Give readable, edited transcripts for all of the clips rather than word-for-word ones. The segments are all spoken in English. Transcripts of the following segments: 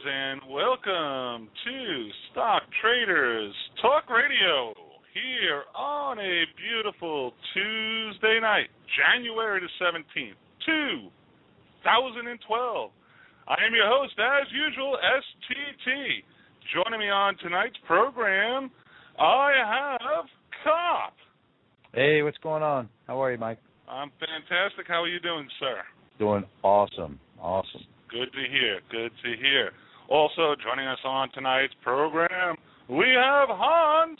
and welcome to Stock Traders Talk Radio here on a beautiful Tuesday night, January the 17th, 2012. I am your host, as usual, STT. Joining me on tonight's program, I have Cop. Hey, what's going on? How are you, Mike? I'm fantastic. How are you doing, sir? Doing awesome. Good to hear. Also, joining us on tonight's program, we have Hans.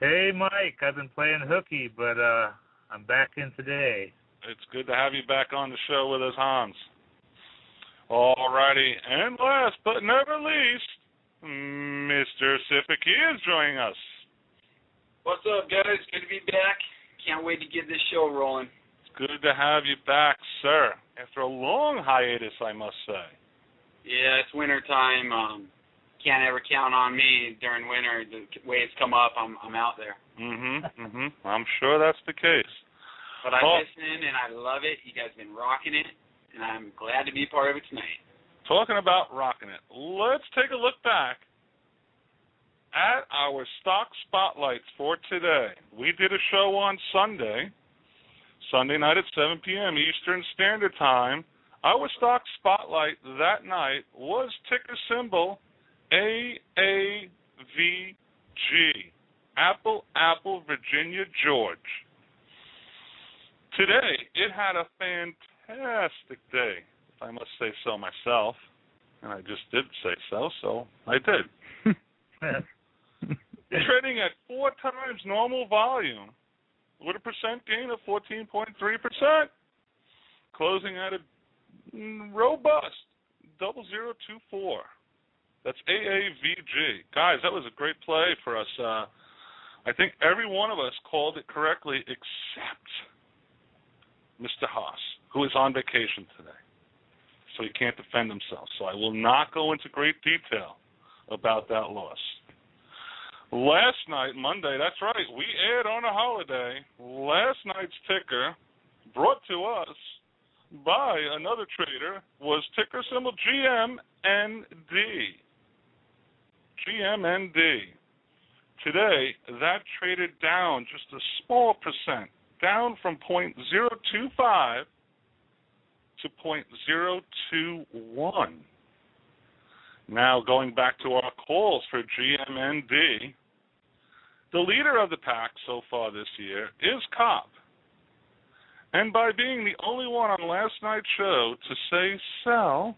Hey, Mike. I've been playing hooky, but I'm back in today. It's good to have you back on the show with us, Hans. Alrighty, and last but never least, Mr. Sifiki is joining us. What's up, guys? Good to be back. Can't wait to get this show rolling. It's good to have you back, sir. After a long hiatus, I must say. Yeah, it's winter time. Can't ever count on me during winter. The way it's come up, I'm out there. I'm sure that's the case. But I listen and I love it. You guys have been rocking it, and I'm glad to be a part of it tonight. Talking about rocking it, let's take a look back at our stock spotlights for today. We did a show on Sunday night at 7 p.m. Eastern Standard Time. Our stock spotlight that night was ticker symbol AAVG, Apple, Virginia, George. Today, it had a fantastic day, if I must say so myself. And I just did say so I did. Trading at 4 times normal volume with a percent gain of 14.3%, closing at a robust 0024. That's AAVG. Guys, that was a great play for us. I think every one of us called it correctly except Mr. Haas, who is on vacation today. So he can't defend himself. So I will not go into great detail about that loss. Last night, Monday, that's right, we aired on a holiday. Last night's ticker, brought to us by another trader, was ticker symbol GMND. GMND. Today, that traded down just a small percent, down from 0.025 to 0.021. Now, going back to our calls for GMND, the leader of the pack so far this year is Cop. And by being the only one on last night's show to say sell,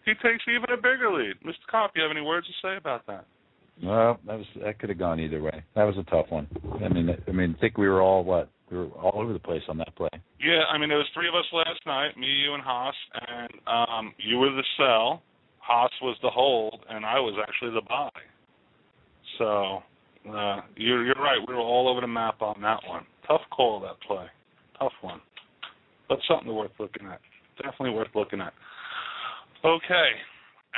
he takes even a bigger lead. Mr. Cop, you have any words to say about that? Well, that could have gone either way. That was a tough one. I mean, I think we were all over the place on that play. Yeah, there was 3 of us last night, me, you, and Haas, and you were the sell. Haas was the hold, and I was actually the buy. So you're right. We were all over the map on that one. Tough call, that play. Tough one. But something worth looking at. Definitely worth looking at. Okay.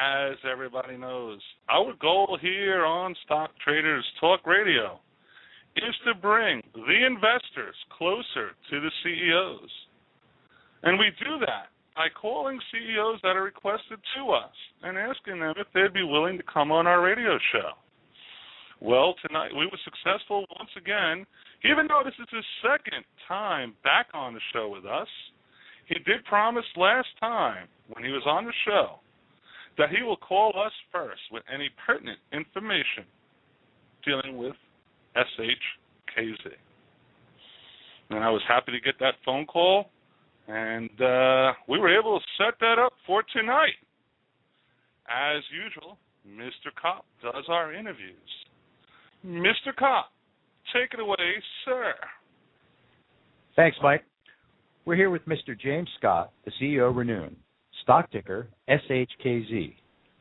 As everybody knows, our goal here on Stock Traders Talk Radio is to bring the investors closer to the CEOs. And we do that by calling CEOs that are requested to us and asking them if they'd be willing to come on our radio show. Well, tonight we were successful once again. Even though this is his second time back on the show with us, he did promise last time when he was on the show that he will call us first with any pertinent information dealing with SHKZ. And I was happy to get that phone call. And we were able to set that up for tonight. As usual, Mr. Cop does our interviews. Mr. Cop, take it away, sir. Thanks, Mike. We're here with Mr. James Scott, the CEO of Renewin, stock ticker SHKZ.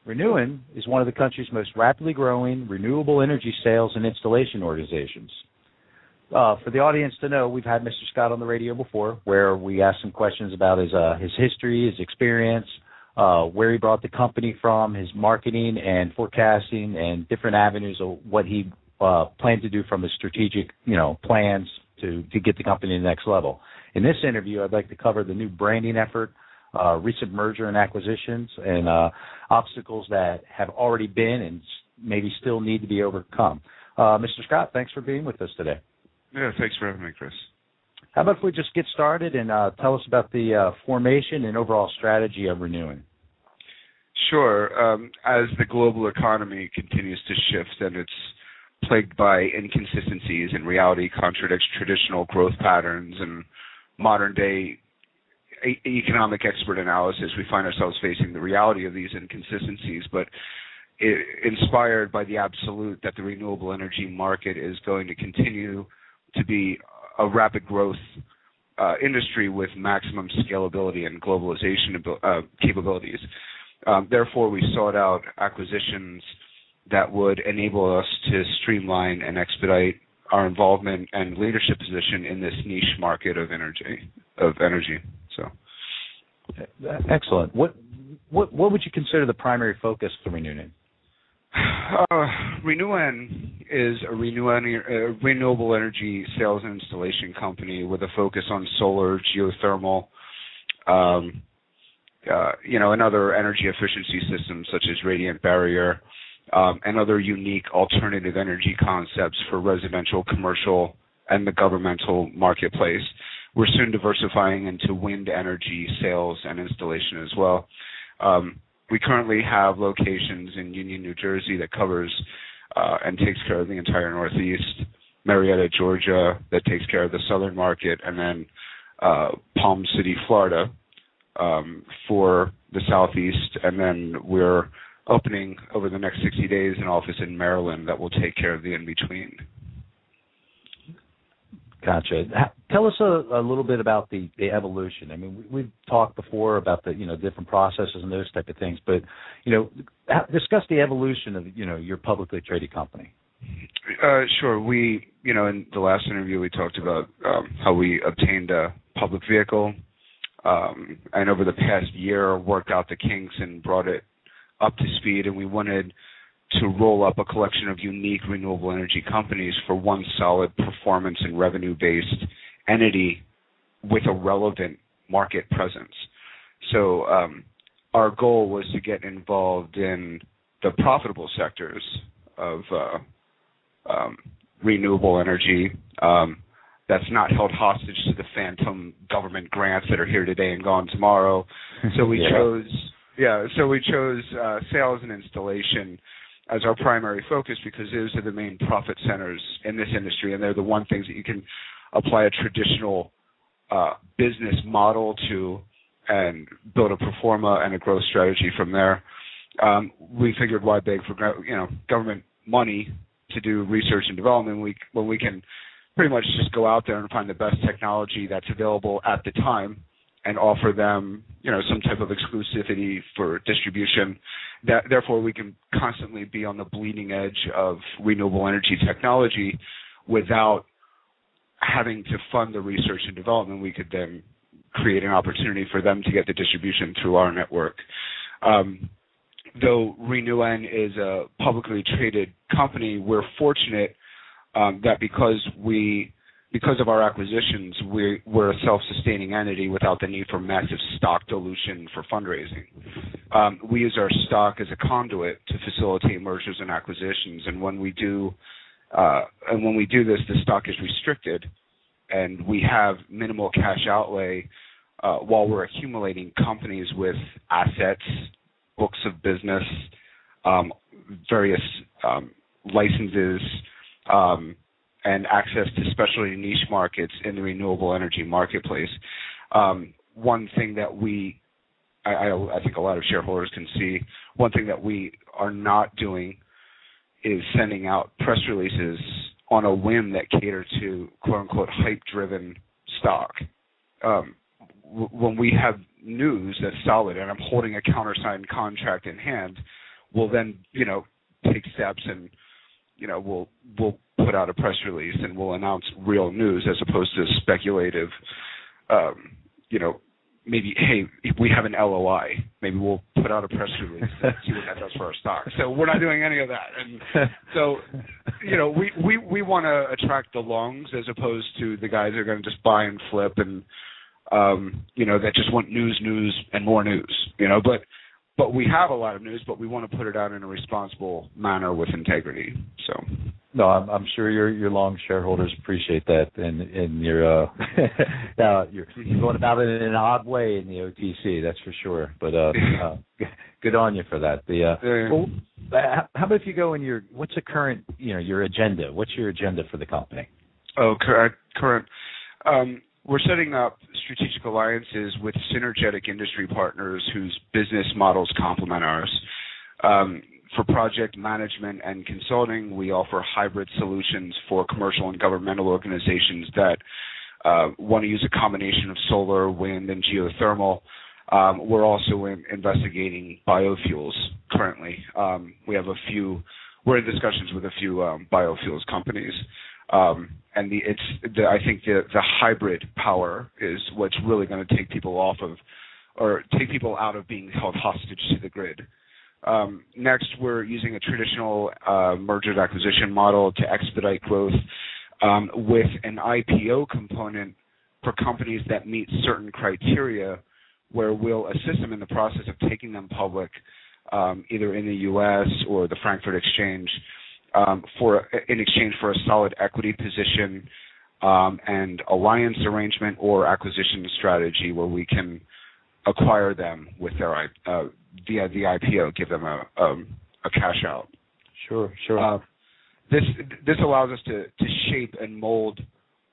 Renewin is one of the country's most rapidly growing renewable energy sales and installation organizations. For the audience to know, we've had Mr. Scott on the radio before, where we asked some questions about his history, his experience, where he brought the company from, his marketing and forecasting, and different avenues of what he planned to do from his strategic, plans to get the company to the next level. In this interview, I'd like to cover the new branding effort, recent merger and acquisitions, and obstacles that have already been and maybe still need to be overcome. Mr. Scott, thanks for being with us today. Yeah, thanks for having me, Chris. How about if we just get started and tell us about the formation and overall strategy of Renewing? Sure. As the global economy continues to shift and it's plagued by inconsistencies and reality contradicts traditional growth patterns and modern-day economic expert analysis, we find ourselves facing the reality of these inconsistencies, but inspired by the absolute that the renewable energy market is going to continue to be a rapid growth industry with maximum scalability and globalization capabilities. Therefore, we sought out acquisitions that would enable us to streamline and expedite our involvement and leadership position in this niche market of energy. So, excellent. What would you consider the primary focus for Renewing? Renewing is a renewable energy sales and installation company with a focus on solar, geothermal, and other energy efficiency systems such as radiant barrier, and other unique alternative energy concepts for residential, commercial, and the governmental marketplace. We're soon diversifying into wind energy sales and installation as well. We currently have locations in Union, New Jersey that covers and takes care of the entire Northeast, Marietta, Georgia, that takes care of the southern market, and then Palm City, Florida, for the Southeast. And then we're opening over the next 60 days an office in Maryland that will take care of the in-between. Gotcha. Tell us a little bit about the evolution. I mean, we've talked before about the different processes and those type of things, but discuss the evolution of your publicly traded company. Sure. We in the last interview we talked about how we obtained a public vehicle, and over the past year worked out the kinks and brought it up to speed, and we wanted to roll up a collection of unique renewable energy companies for one solid performance and revenue-based entity with a relevant market presence. So our goal was to get involved in the profitable sectors of renewable energy that's not held hostage to the phantom government grants that are here today and gone tomorrow. So we chose sales and installation as our primary focus because those are the main profit centers in this industry, and they're the one things that you can apply a traditional business model to and build a pro forma and a growth strategy from there. We figured why beg for government money to do research and development when we can pretty much just go out there and find the best technology that's available at the time and offer them, some type of exclusivity for distribution. Therefore, we can constantly be on the bleeding edge of renewable energy technology without having to fund the research and development. We could then create an opportunity for them to get the distribution through our network. Though Renewing is a publicly traded company, we're fortunate that because of our acquisitions, we're a self-sustaining entity without the need for massive stock dilution for fundraising. We use our stock as a conduit to facilitate mergers and acquisitions, and when we do this, the stock is restricted, and we have minimal cash outlay while we're accumulating companies with assets, books of business, various licenses, and access to specialty niche markets in the renewable energy marketplace. One thing that I think a lot of shareholders can see, one thing that we are not doing is sending out press releases on a whim that cater to quote-unquote hype-driven stock. When we have news that's solid and I'm holding a countersigned contract in hand, we'll then, take steps and, we'll put out a press release and we'll announce real news as opposed to speculative, maybe, hey, if we have an LOI, maybe we'll put out a press release and see what that does for our stock. So we're not doing any of that. And so, we want to attract the longs as opposed to the guys that are going to just buy and flip and that just want news, and more news. But we have a lot of news, but we want to put it out in a responsible manner with integrity. So. No, I'm sure your long shareholders appreciate that, and you're going about it in an odd way in the OTC, that's for sure. But good on you for that. How about if you go in what's the current your agenda? What's your agenda for the company? Oh, current. We're setting up strategic alliances with synergetic industry partners whose business models complement ours. For project management and consulting, we offer hybrid solutions for commercial and governmental organizations that want to use a combination of solar, wind, and geothermal. We're also investigating biofuels currently. We're in discussions with a few biofuels companies. I think the hybrid power is what's really going to take people out of being held hostage to the grid. Next, we're using a traditional merger and acquisition model to expedite growth with an IPO component for companies that meet certain criteria, where we'll assist them in the process of taking them public, either in the U.S. or the Frankfurt Exchange, in exchange for a solid equity position and alliance arrangement or acquisition strategy where we can acquire them with their via the IPO, give them a cash out. Sure. This allows us to shape and mold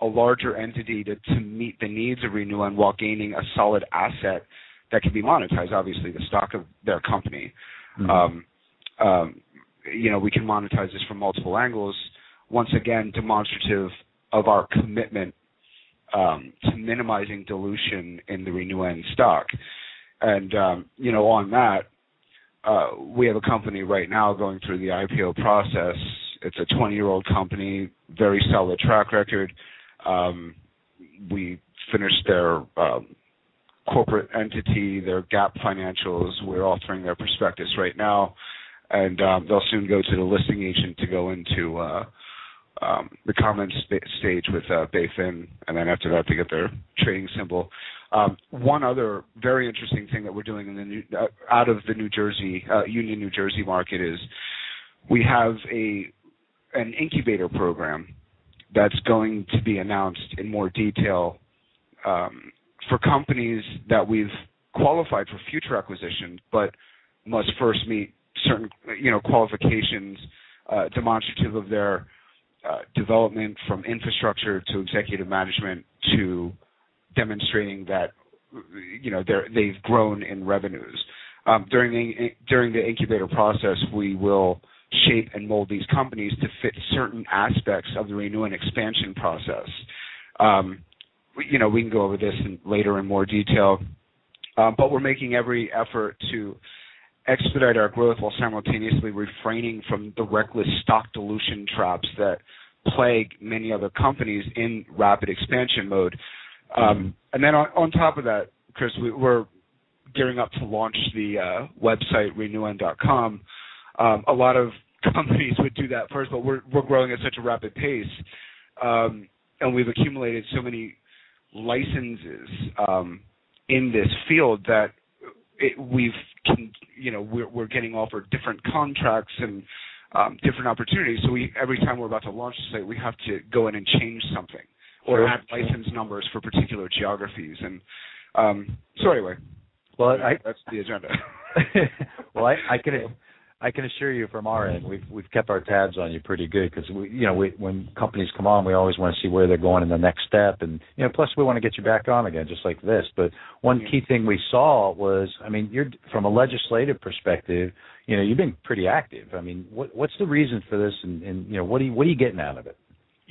a larger entity to meet the needs of Renewon while gaining a solid asset that can be monetized. Obviously, the stock of their company. Mm-hmm. We can monetize this from multiple angles. Once again, demonstrative of our commitment to minimizing dilution in the Renewon stock. And, on that, we have a company right now going through the IPO process. It's a 20-year-old company, very solid track record. We finished their corporate entity, their GAAP financials. We're authoring their prospectus right now. And they'll soon go to the listing agent to go into the comment stage with BaFin, and then after that they get their trading symbol. One other very interesting thing that we're doing in out of the Union, New Jersey market is we have an incubator program that's going to be announced in more detail for companies that we've qualified for future acquisition, but must first meet certain qualifications demonstrative of their development from infrastructure to executive management to demonstrating that they've grown in revenues. During the incubator process, we will shape and mold these companies to fit certain aspects of the Renewon expansion process. We can go over this later in more detail, but we're making every effort to expedite our growth while simultaneously refraining from the reckless stock dilution traps that plague many other companies in rapid expansion mode. And then on top of that, Chris, we're gearing up to launch the website renewon.com. A lot of companies would do that first, but we're growing at such a rapid pace, and we've accumulated so many licenses in this field that we're getting offered different contracts and different opportunities. So every time we're about to launch the site, we have to go in and change something or add license numbers for particular geographies. And so anyway, that's the agenda. Well, I can assure you from our end, we've kept our tabs on you pretty good because when companies come on, we always want to see where they're going in the next step, and plus we want to get you back on again, just like this. But one key thing we saw was, you're from a legislative perspective, you've been pretty active. What's the reason for this, and what are you getting out of it?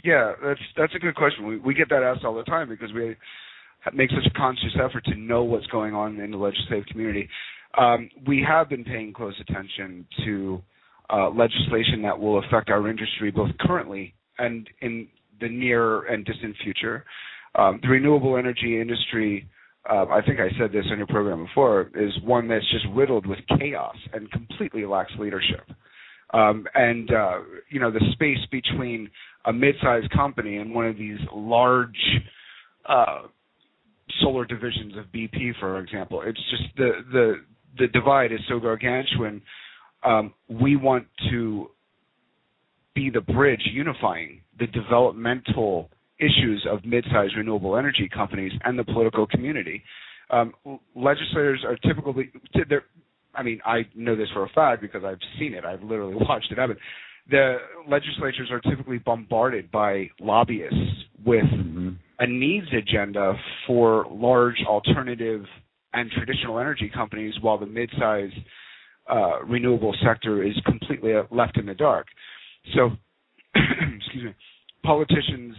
Yeah, that's a good question. We get that asked all the time because we make such a conscious effort to know what's going on in the legislative community. We have been paying close attention to legislation that will affect our industry both currently and in the near and distant future. The renewable energy industry, I think I said this on your program before, is one that's just riddled with chaos and completely lacks leadership. The space between a mid-sized company and one of these large solar divisions of BP, for example. It's just the divide is so gargantuan. We want to be the bridge unifying the developmental issues of mid-sized renewable energy companies and the political community. Legislators are typically, I know this for a fact because I've seen it. I've literally watched it happen. The legislatures are typically bombarded by lobbyists with a needs agenda for large alternative and traditional energy companies, while the mid-sized renewable sector is completely left in the dark. So, excuse me, politicians,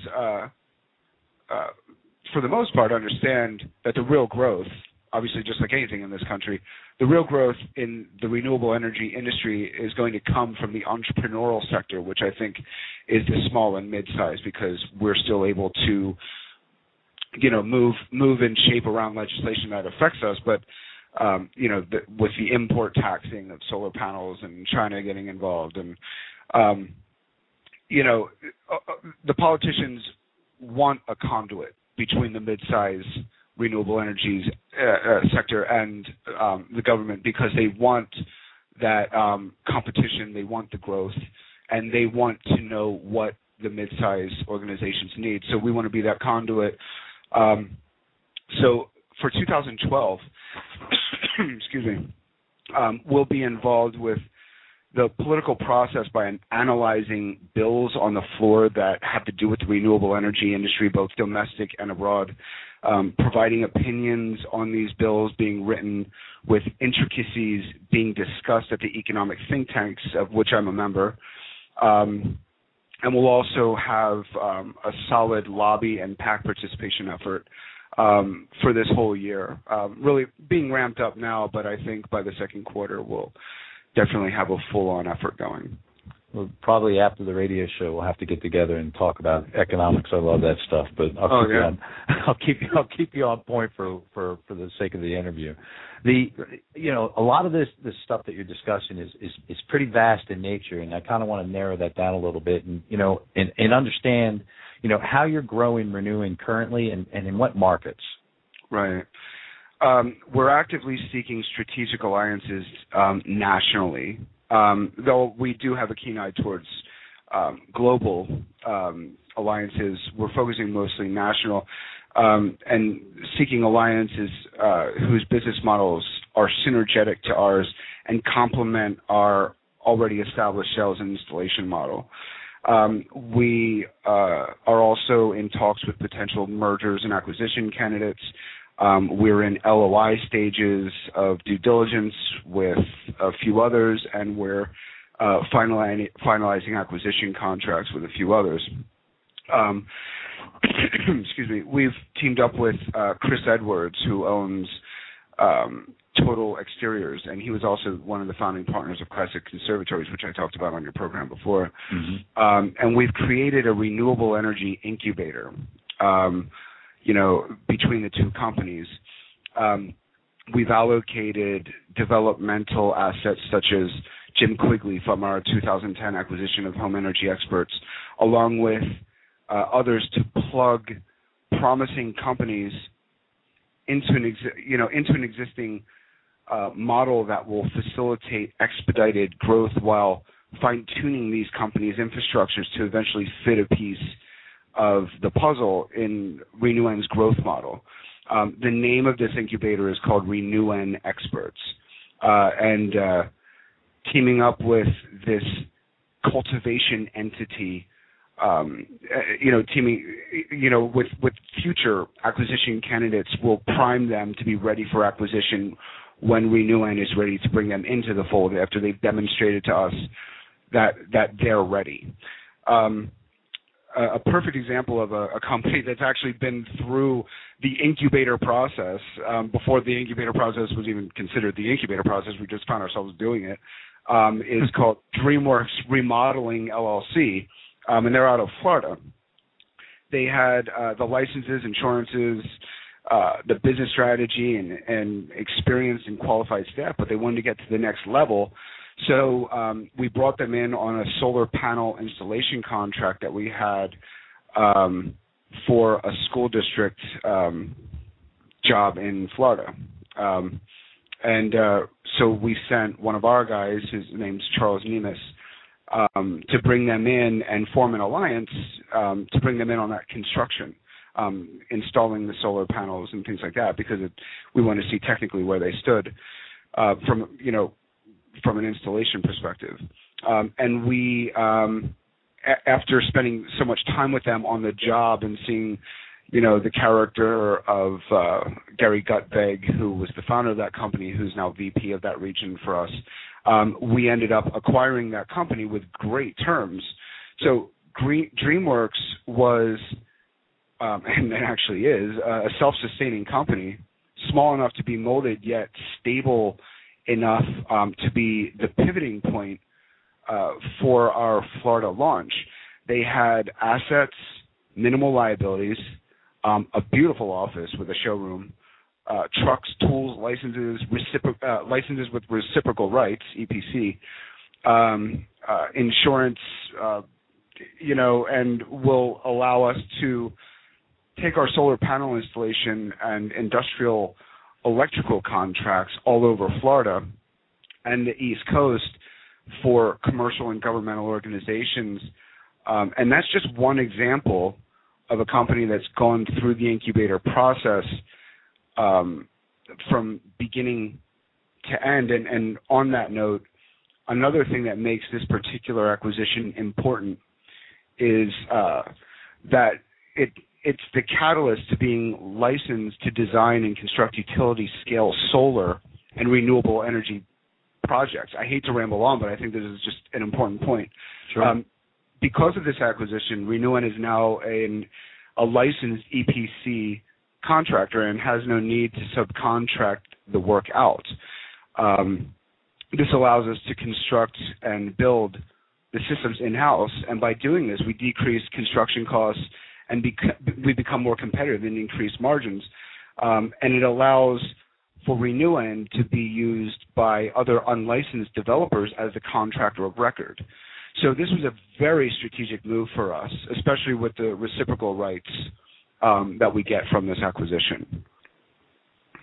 for the most part, understand that the real growth, obviously just like anything in this country, the real growth in the renewable energy industry is going to come from the entrepreneurial sector, which I think is the small and mid-sized, because we're still able to, move and shape around legislation that affects us. But, with the import taxing of solar panels and China getting involved, and, the politicians want a conduit between the mid-sized renewable energies sector and the government, because they want that competition, they want the growth, and they want to know what the mid-sized organizations need. So we want to be that conduit. So for 2012, excuse me, we'll be involved with the political process by analyzing bills on the floor that have to do with the renewable energy industry, both domestic and abroad, providing opinions on these bills being written, with intricacies being discussed at the economic think tanks, of which I'm a member. And we'll also have a solid lobby and PAC participation effort for this whole year, really being ramped up now, but I think by the second quarter we'll definitely have a full-on effort going. Well, probably after the radio show, we'll have to get together and talk about economics. I love that stuff, but I'll keep you on point for the sake of the interview. A lot of this stuff that you're discussing is pretty vast in nature, and I kind of want to narrow that down a little bit, and understand how you're growing renewing currently, and in what markets. Right. We're actively seeking strategic alliances nationally, though we do have a keen eye towards global alliances. We're focusing mostly national and seeking alliances whose business models are synergetic to ours and complement our already established sales and installation model. We are also in talks with potential mergers and acquisition candidates. We're in LOI stages of due diligence with a few others, and we're finalizing acquisition contracts with a few others. Excuse me. We've teamed up with Chris Edwards, who owns Total Exteriors, and he was also one of the founding partners of Classic Conservatories, which I talked about on your program before. And we've created a renewable energy incubator, between the two companies. We've allocated developmental assets such as Jim Quigley from our 2010 acquisition of Home Energy Experts, along with others, to plug promising companies into an existing model that will facilitate expedited growth while fine-tuning these companies' infrastructures to eventually fit a piece of the puzzle in RenewN's growth model. The name of this incubator is called RenewN Experts, and teaming up with this cultivation entity, with future acquisition candidates, will prime them to be ready for acquisition when RenewN is ready to bring them into the fold after they've demonstrated to us that they're ready. A perfect example of a company that's actually been through the incubator process, before the incubator process was even considered the incubator process, we just found ourselves doing it, is called DreamWorks Remodeling LLC, and they're out of Florida. They had the licenses, insurances, the business strategy, and experienced and qualified staff, but they wanted to get to the next level. So we brought them in on a solar panel installation contract that we had for a school district job in Florida. So we sent one of our guys, his name's Charles Nemus, to bring them in and form an alliance to bring them in on that construction, installing the solar panels and things like that, because we want to see technically where they stood from an installation perspective. And we, after spending so much time with them on the job and seeing, the character of Gary Gutbeg, who was the founder of that company, who's now VP of that region for us, we ended up acquiring that company with great terms. So DreamWorks was, and it actually is, a self-sustaining company, small enough to be molded, yet stable enough to be the pivoting point for our Florida launch. They had assets, minimal liabilities, a beautiful office with a showroom, trucks, tools, licenses with reciprocal rights, EPC, insurance, and will allow us to take our solar panel installation and industrial electrical contracts all over Florida and the East Coast for commercial and governmental organizations. And that's just one example of a company that's gone through the incubator process from beginning to end. And on that note, another thing that makes this particular acquisition important is that it's the catalyst to being licensed to design and construct utility-scale solar and renewable energy projects. I hate to ramble on, but I think this is just an important point. Sure. Because of this acquisition, Renewen is now a licensed EPC contractor and has no need to subcontract the work out. This allows us to construct and build the systems in-house, and by doing this, we decrease construction costs and we become more competitive and increase margins. And it allows for Renewen to be used by other unlicensed developers as the contractor of record. So this was a very strategic move for us, especially with the reciprocal rights that we get from this acquisition.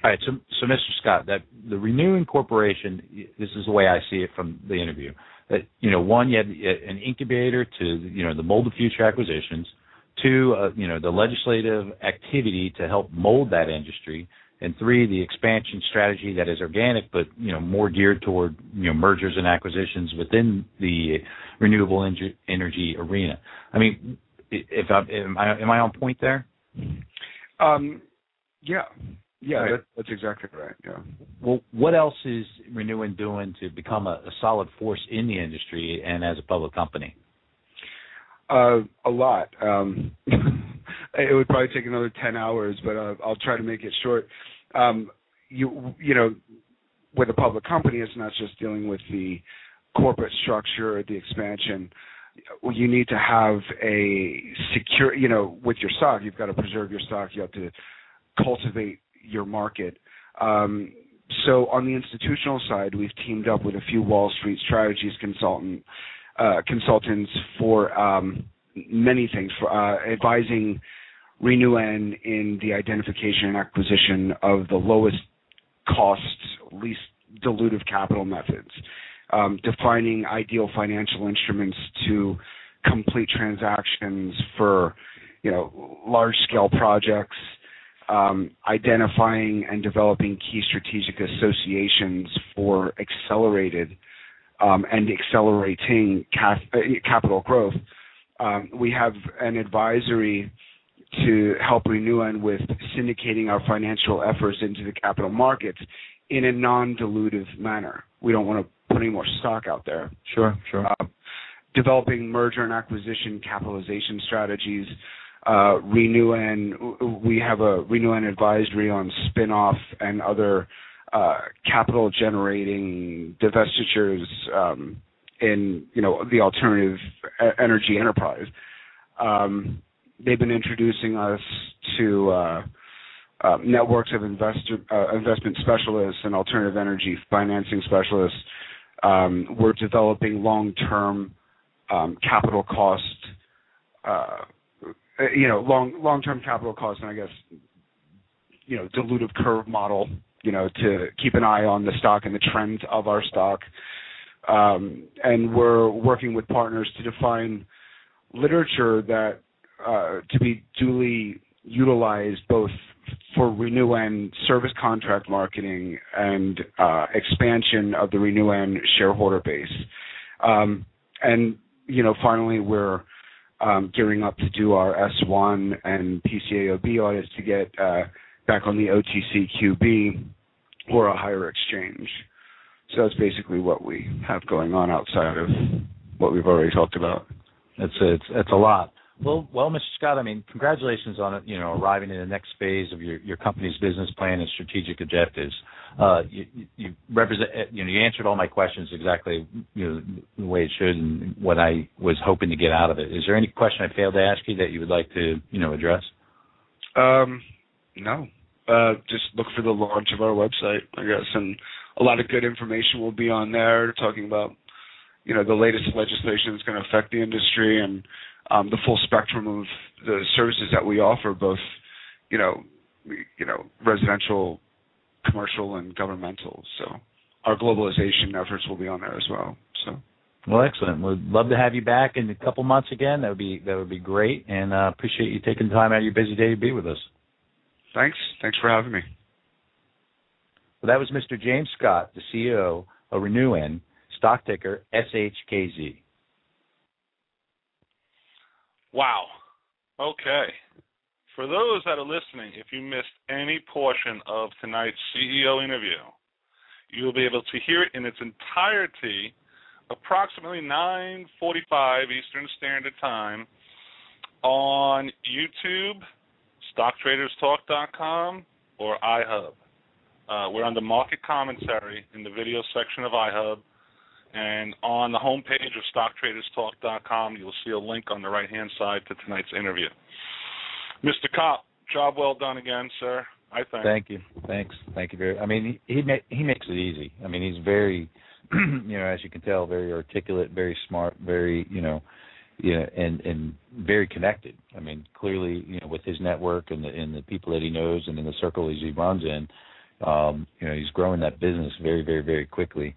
All right, so Mr. Scott, that the Renewen Corporation, this is the way I see it from the interview. That one, you had an incubator to the mold of future acquisitions. Two, the legislative activity to help mold that industry. And three, the expansion strategy that is organic, but more geared toward mergers and acquisitions within the renewable energy arena. I mean, am I on point there? Yeah, right. That's exactly right. Yeah. Well, what else is Renewen doing to become a solid force in the industry and as a public company? A lot. It would probably take another 10 hours, but I'll try to make it short. With a public company, it's not just dealing with the corporate structure or the expansion. You need to have a secure, with your stock, you've got to preserve your stock. You have to cultivate your market. So on the institutional side, we've teamed up with a few Wall Street strategies consultants for many things, for advising Renewen in the identification and acquisition of the lowest cost, least dilutive capital methods, defining ideal financial instruments to complete transactions for, large-scale projects, identifying and developing key strategic associations for accelerated and accelerating capital growth. We have an advisory to help Renewen with syndicating our financial efforts into the capital markets in a non-dilutive manner. We don't want to put any more stock out there. Sure. Developing merger and acquisition capitalization strategies. Renewen, we have a Renewen advisory on spin-off and other capital-generating divestitures in the alternative energy enterprise. They've been introducing us to networks of investment specialists and alternative energy financing specialists. We're developing long-term capital cost, long-term capital cost, and I guess dilutive curve model, to keep an eye on the stock and the trends of our stock. And we're working with partners to define literature that to be duly utilized both for Renew-N service contract marketing and expansion of the Renew-N shareholder base. And finally, we're gearing up to do our S1 and PCAOB audits to get back on the OTCQB or a higher exchange. So that's basically what we have going on outside of what we've already talked about. It's a lot. Well, Mr. Scott, I mean, congratulations on arriving in the next phase of your company's business plan and strategic objectives. You represent, you answered all my questions exactly, the way it should and what I was hoping to get out of it. Is there any question I failed to ask you that you would like to, address? No. Just look for the launch of our website, I guess, and a lot of good information will be on there, talking about, the latest legislation that's going to affect the industry and the full spectrum of the services that we offer, both, residential, commercial, and governmental. So our globalization efforts will be on there as well. So. Well, excellent. We'd love to have you back in a couple months again. That would be great, and appreciate you taking the time out of your busy day to be with us. Thanks. Thanks for having me. Well, that was Mr. James Scott, the CEO of Renew-N, stock ticker SHKZ. Wow. Okay. For those that are listening, if you missed any portion of tonight's CEO interview, you will be able to hear it in its entirety approximately 9:45 Eastern Standard Time on YouTube, StockTradersTalk.com, or iHub. We're under market commentary in the video section of iHub. And on the homepage of StockTradersTalk.com, you'll see a link on the right-hand side to tonight's interview. Mr. Kopp, job well done again, sir, I think. Thank you. Thanks. Thank you very much. I mean, he makes it easy. I mean, he's very, as you can tell, very articulate, very smart, very, and very connected. I mean, clearly, with his network and the people that he knows and in the circles he runs in, he's growing that business very, very, very quickly.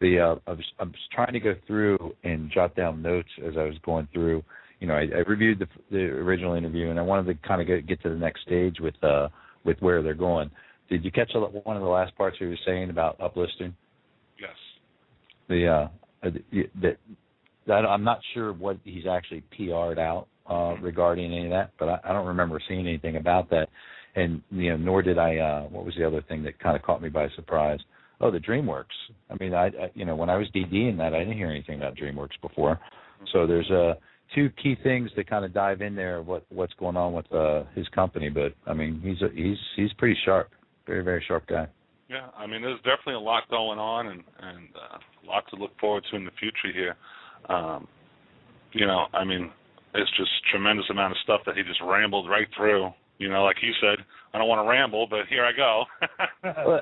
I was trying to go through and jot down notes as I was going through. I reviewed the original interview, and I wanted to kind of get to the next stage with where they're going. Did you catch one of the last parts he was saying about uplisting? Yes. I'm not sure what he's actually PR'd out regarding any of that, but I don't remember seeing anything about that. And nor did I. What was the other thing that kind of caught me by surprise? Oh, the DreamWorks. I mean, when I was DDing that, I didn't hear anything about DreamWorks before. So there's two key things to kind of dive in there. What's going on with his company? But I mean, he's pretty sharp, very, very sharp guy. Yeah, I mean, there's definitely a lot going on, and a lot to look forward to in the future here. I mean, it's just tremendous amount of stuff that he just rambled right through. Like he said, I don't want to ramble, but here I go. Well,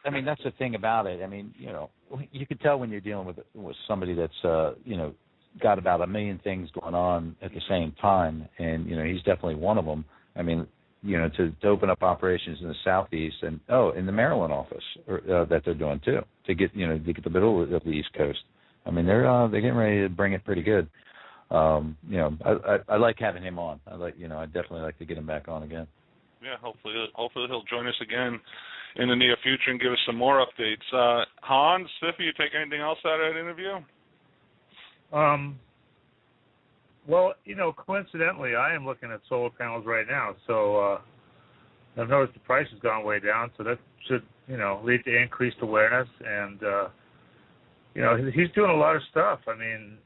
I mean, that's the thing about it. I mean, you can tell when you're dealing with somebody that's, got about a million things going on at the same time, and he's definitely one of them. I mean, to open up operations in the Southeast and in the Maryland office that they're doing too, to get the middle of the East Coast. I mean, they're getting ready to bring it pretty good. I like having him on. I definitely like to get him back on again. Yeah, hopefully he'll join us again in the near future and give us some more updates. Hans, Siffy, you take anything else out of that interview? Well, coincidentally, I am looking at solar panels right now, so I've noticed the price has gone way down, so that should, lead to increased awareness, and, he's doing a lot of stuff. I mean,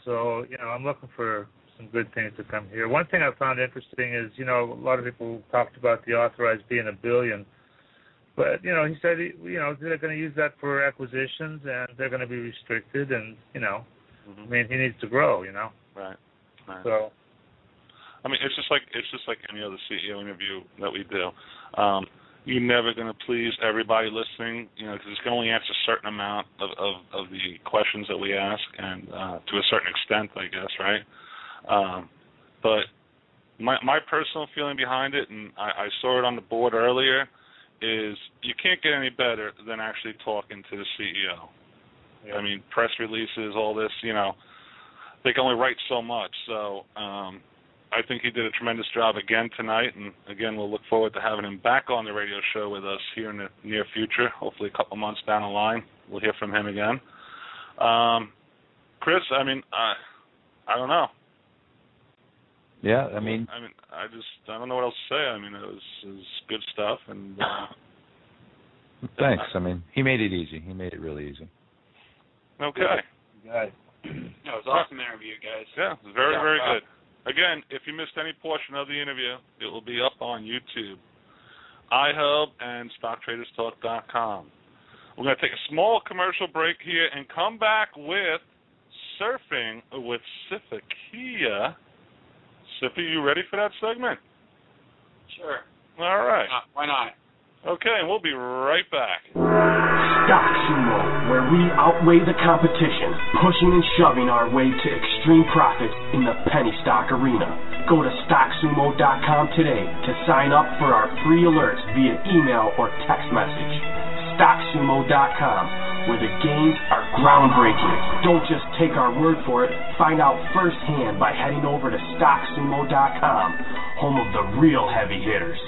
so, I'm looking for some good things to come here. One thing I found interesting is, a lot of people talked about the authorized being $1 billion. But, he said, they're going to use that for acquisitions, and they're going to be restricted, and, I mean, he needs to grow, Right. So. I mean, it's just like any other CEO interview that we do. You're never going to please everybody listening, because it's going to only answer a certain amount of the questions that we ask, and to a certain extent, I guess, right? But my personal feeling behind it, and I saw it on the board earlier, is you can't get any better than actually talking to the CEO. Yeah. I mean, press releases, all this, they can only write so much. So I think he did a tremendous job again tonight, and again, we'll look forward to having him back on the radio show with us here in the near future, hopefully a couple months down the line. We'll hear from him again. Chris, I mean, I don't know. Yeah, I don't know what else to say. I mean, it was good stuff, and thanks. I mean, he made it easy. He made it really easy. Okay. Guys. It was an awesome interview, guys. Yeah, it was very, very good. Again, if you missed any portion of the interview, it will be up on YouTube, iHub, and StockTradersTalk.com. We're going to take a small commercial break here and come back with Surfing with SHKZ. Sippy, you ready for that segment? Sure. All right. Why not? Okay, and we'll be right back. Stock Sumo, where we outweigh the competition, pushing and shoving our way to extreme profits in the penny stock arena. Go to StockSumo.com today to sign up for our free alerts via email or text message. StockSumo.com, where the gains are groundbreaking. Don't just take our word for it. Find out firsthand by heading over to StockSumo.com, home of the real heavy hitters.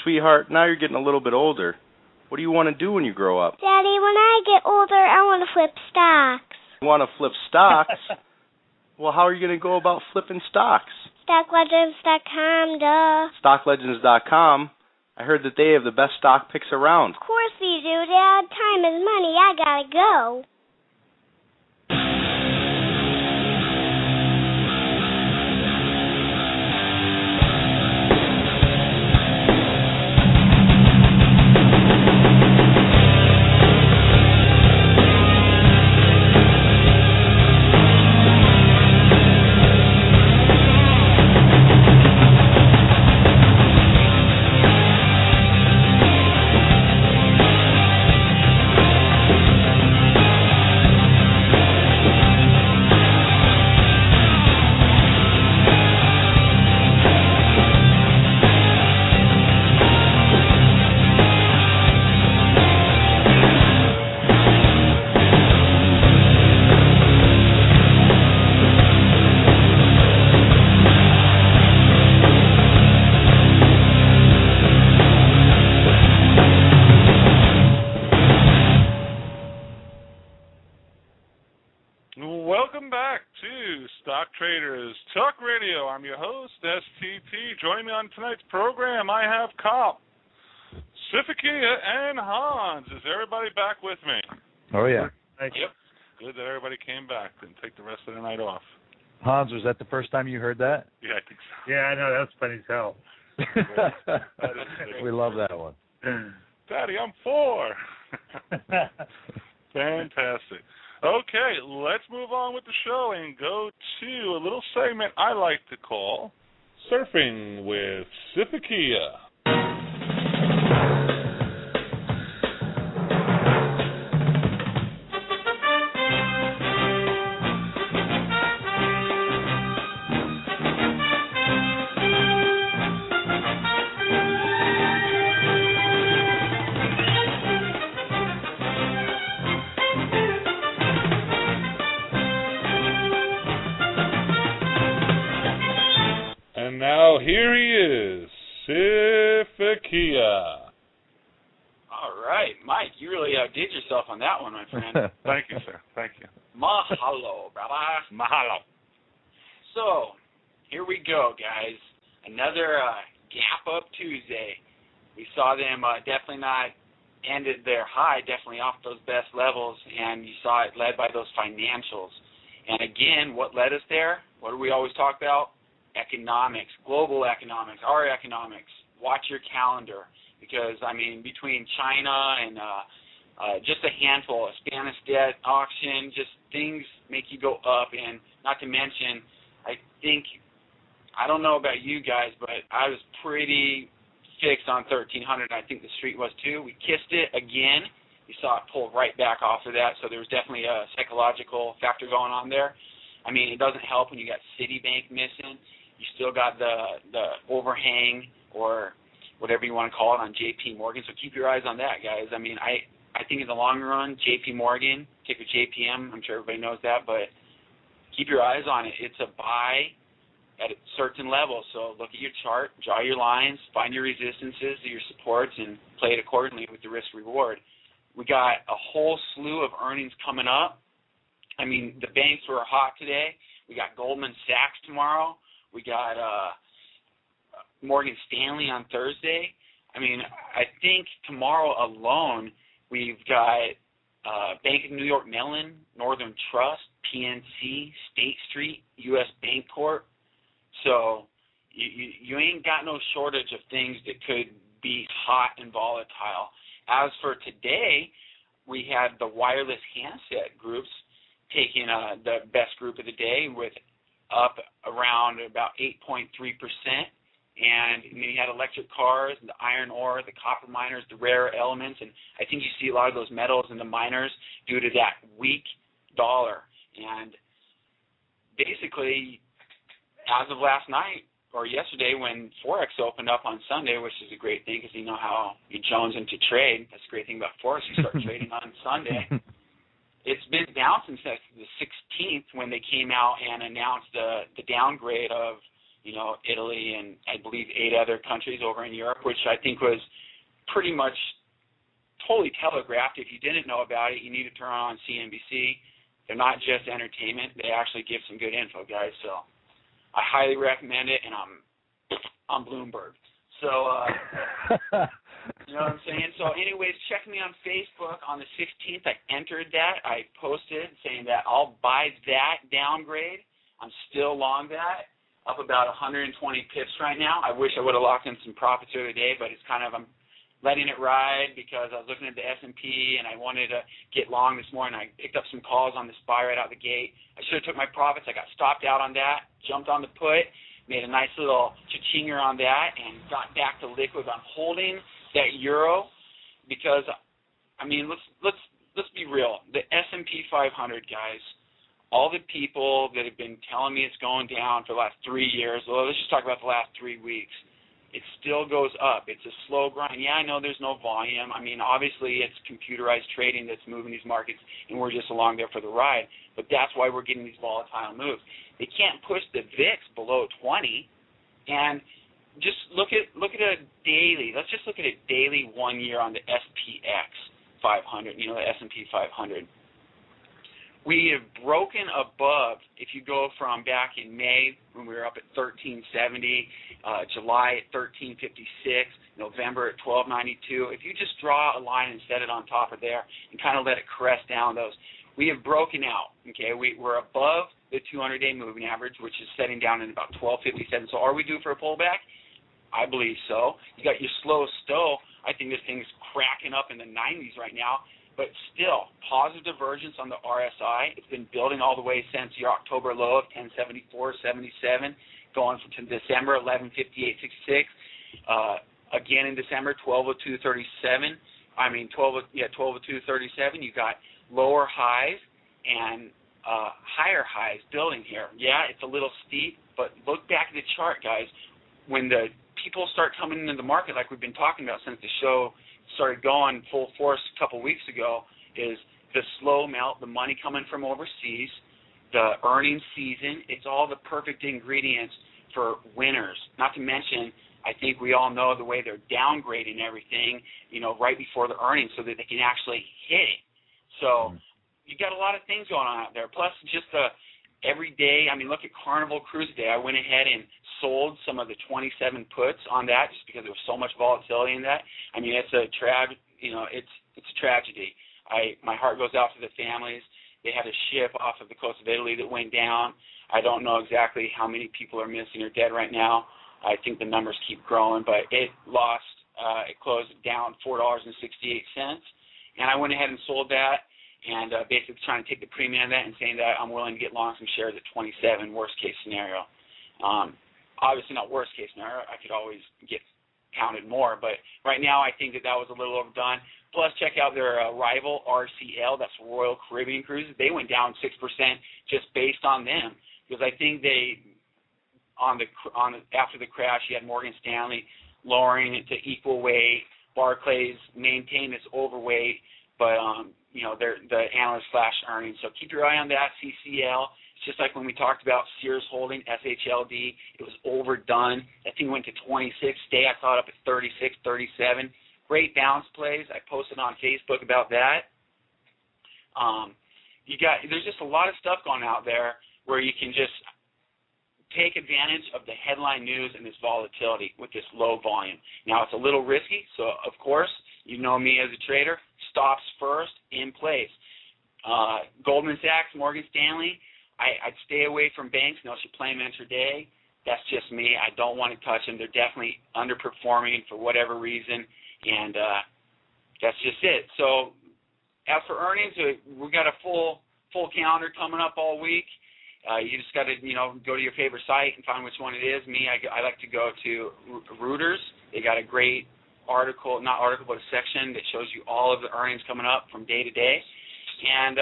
Sweetheart, now you're getting a little bit older. What do you want to do when you grow up? Daddy, when I get older, I want to flip stocks. You want to flip stocks? Well, how are you going to go about flipping stocks? StockLegends.com, duh. StockLegends.com? I heard that they have the best stock picks around. Of course we do, Dad. Time is money. I gotta go. Welcome back to Stock Traders Talk Radio. I'm your host, STT. Joining me on tonight's program, I have Cop, SHKZ, and Hans. Is everybody back with me? Oh, yeah. Yep. Good that everybody came back. Didn't take the rest of the night off. Hans, was that the first time you heard that? Yeah, I think so. Yeah, I know. That was funny as hell. We love that one. Daddy, I'm 4. Fantastic. Okay, let's move on with the show and go to a little segment I like to call Surfing with SHKZ. And now here he is, SHKZ. All right, Mike, you really outdid yourself on that one, my friend. Thank you, sir. Thank you. Mahalo, brother. Mahalo. So, here we go, guys. Another Gap Up Tuesday. We saw them definitely not ended their high, definitely off those best levels, and you saw it led by those financials. And again, what led us there? What do we always talk about? Economics, global economics, our economics. Watch your calendar because, I mean, between China and just a handful, a Spanish debt auction, just things make you go up. And not to mention, I don't know about you guys, but I was pretty fixed on 1,300. I think the street was too. We kissed it again. You saw it pull right back off of that, so there was definitely a psychological factor going on there. I mean, it doesn't help when you got Citibank missing. You still got the overhang or whatever you want to call it on JP Morgan, so keep your eyes on that, guys. I mean, I think in the long run, JP Morgan, ticker JPM, I'm sure everybody knows that, but keep your eyes on it. It's a buy at a certain level, so look at your chart, draw your lines, find your resistances, your supports, and play it accordingly with the risk-reward. We got a whole slew of earnings coming up. I mean, the banks were hot today. We got Goldman Sachs tomorrow. We got Morgan Stanley on Thursday. I mean, I think tomorrow alone we've got Bank of New York Mellon, Northern Trust, PNC, State Street, U.S. Bancorp. So you ain't got no shortage of things that could be hot and volatile. As for today, we had the wireless handset groups taking the best group of the day with up around about 8.3%. And you had electric cars, the iron ore, the copper miners, the rare elements, and I think you see a lot of those metals in the miners due to that weak dollar. And basically, as of last night or yesterday when Forex opened up on Sunday, which is a great thing because you know how you Jones into trade. That's a great thing about Forex. You start trading on Sunday. It's been down since the 16th when they came out and announced the downgrade of Italy and I believe 8 other countries over in Europe, which I think was pretty much totally telegraphed. If you didn't know about it, you need to turn on CNBC. They're not just entertainment. They actually give some good info, guys. So I highly recommend it, and I'm Bloomberg. So, you know what I'm saying? So anyways, check me on Facebook. On the 16th, I entered that. I posted saying that I'll buy that downgrade. I'm still long that. Up about 120 pips right now. I wish I would have locked in some profits the other day, but it's kind of I'm letting it ride because I was looking at the S&P and I wanted to get long this morning. I picked up some calls on the SPY right out the gate. I should have took my profits. I got stopped out on that, jumped on the put, made a nice little cha-chinger on that, and got back to liquid. I'm holding that euro because I mean let's be real. The S&P 500, guys. All the people that have been telling me it's going down for the last 3 years, well, let's just talk about the last 3 weeks. It still goes up. It's a slow grind. Yeah, I know there's no volume. I mean, obviously it's computerized trading that's moving these markets, and we're just along there for the ride. But that's why we're getting these volatile moves. They can't push the VIX below 20, and just look at a daily. Let's just look at a daily 1 year on the SPX 500. The S&P 500. We have broken above, if you go from back in May when we were up at 1370, July at 1356, November at 1292. If you just draw a line and set it on top of there and kind of let it crest down those, we have broken out. Okay, we're above the 200-day moving average, which is setting down in about 1257. So are we due for a pullback? I believe so. You got your slow stow. I think this thing's cracking up in the 90s right now. But still, positive divergence on the RSI. It's been building all the way since your October low of 1074.77, going to December 1158.66. Again in December 1202.37. I mean 1202.37. You got lower highs and higher highs building here. Yeah, it's a little steep, but look back at the chart, guys. When the people start coming into the market, like we've been talking about since the show started going full force a couple weeks ago, is the slow melt, the money coming from overseas, the earnings season. It's all the perfect ingredients for winners. Not to mention, I think we all know the way they're downgrading everything, right before the earnings so that they can actually hit it. So you got a lot of things going on out there. Plus just the every day, I mean, look at Carnival Cruise Day. I went ahead and sold some of the 27 puts on that just because there was so much volatility in that. I mean, it's a it's a tragedy. My heart goes out to the families. They had a ship off of the coast of Italy that went down. I don't know exactly how many people are missing or dead right now. I think the numbers keep growing, but it closed down $4.68, and I went ahead and sold that. And basically trying to take the premium on that and saying that I'm willing to get long some shares at 27, worst case scenario. Obviously not worst case scenario. I could always get counted more. But right now, I think that was a little overdone. Plus, check out their rival, RCL, that's Royal Caribbean Cruises. They went down 6% just based on them, because I think they, after the crash, you had Morgan Stanley lowering it to equal weight. Barclays maintained its overweight, but the analyst flash earnings. So keep your eye on that. CCL. It's just like when we talked about Sears Holding, SHLD. It was overdone. That thing went to 26. Today I saw it up at 36, 37. Great bounce plays. I posted on Facebook about that. There's just a lot of stuff going out there where you can just take advantage of the headline news and this volatility with this low volume. Now, it's a little risky, so of course, you know me as a trader, stops first, in place. Goldman Sachs, Morgan Stanley, I'd stay away from banks unless you play them intraday. That's just me. I don't want to touch them. They're definitely underperforming for whatever reason, and that's just it. So as for earnings, we've got a full calendar coming up all week. You just got to, go to your favorite site and find which one it is. Me, I like to go to Reuters. They got a great article, not article, but a section that shows you all of the earnings coming up from day to day. And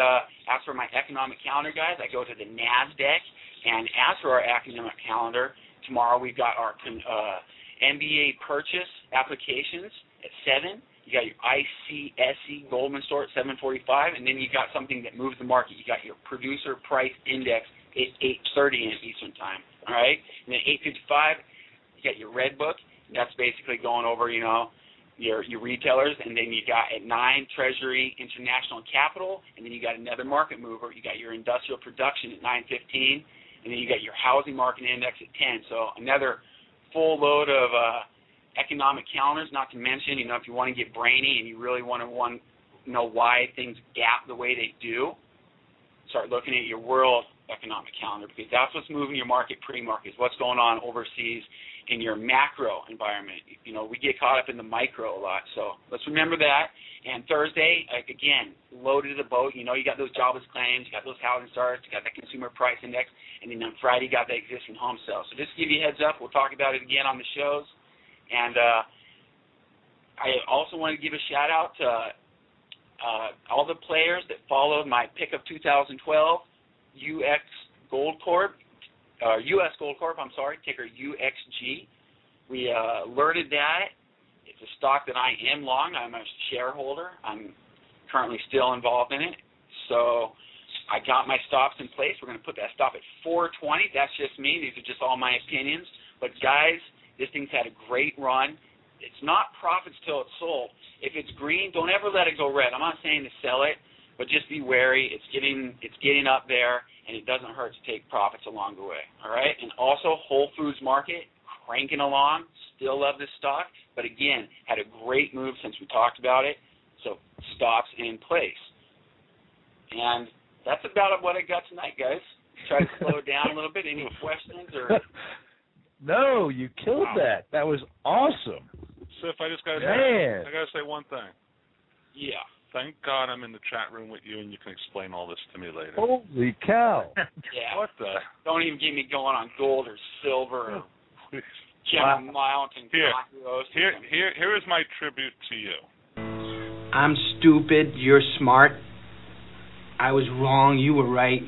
as for my economic calendar, guys, I go to the NASDAQ. And as for our economic calendar, tomorrow we've got our MBA purchase applications at 7. You got your ICSE Goldman store at 7:45, and then you got something that moves the market. You got your producer price index at 8:30 Eastern time. All right, and then 8:55, you got your red book. That's basically going over, your retailers, and then you got at 9 Treasury International Capital, and then you got another market mover. You got your industrial production at 9:15, and then you got your housing market index at 10. So another full load of economic calendars, not to mention, if you want to get brainy and you really want to know why things gap the way they do, start looking at your world economic calendar, because that's what's moving your market pre-markets, what's going on overseas in your macro environment. We get caught up in the micro a lot, so let's remember that. And Thursday, again, loaded to the boat. You got those jobless claims, you got those housing starts, you got that consumer price index, and then on Friday, you got the existing home sales. So just to give you a heads up, we'll talk about it again on the shows. And I also want to give a shout-out to all the players that followed my pick of 2012, U.S. Gold Corp, ticker UXG. We alerted that. It's a stock that I am long. I'm a shareholder. I'm currently still involved in it. So I got my stops in place. We're going to put that stop at 420. That's just me. These are just all my opinions. But, guys, this thing's had a great run. It's not profits till it's sold. If it's green, don't ever let it go red. I'm not saying to sell it, but just be wary. It's getting up there, and it doesn't hurt to take profits along the way. All right? And also, Whole Foods Market, cranking along. Still love this stock. But, again, had a great move since we talked about it. So stops in place. And that's about what I got tonight, guys. Try to slow it down a little bit. Any questions or... No, you killed that. That was awesome. Sif, I gotta say one thing. Yeah. Thank God I'm in the chat room with you, and you can explain all this to me later. Holy cow! Yeah. What the? Don't even get me going on gold or silver or Gemma Mountain. Here is my tribute to you. I'm stupid. You're smart. I was wrong. You were right.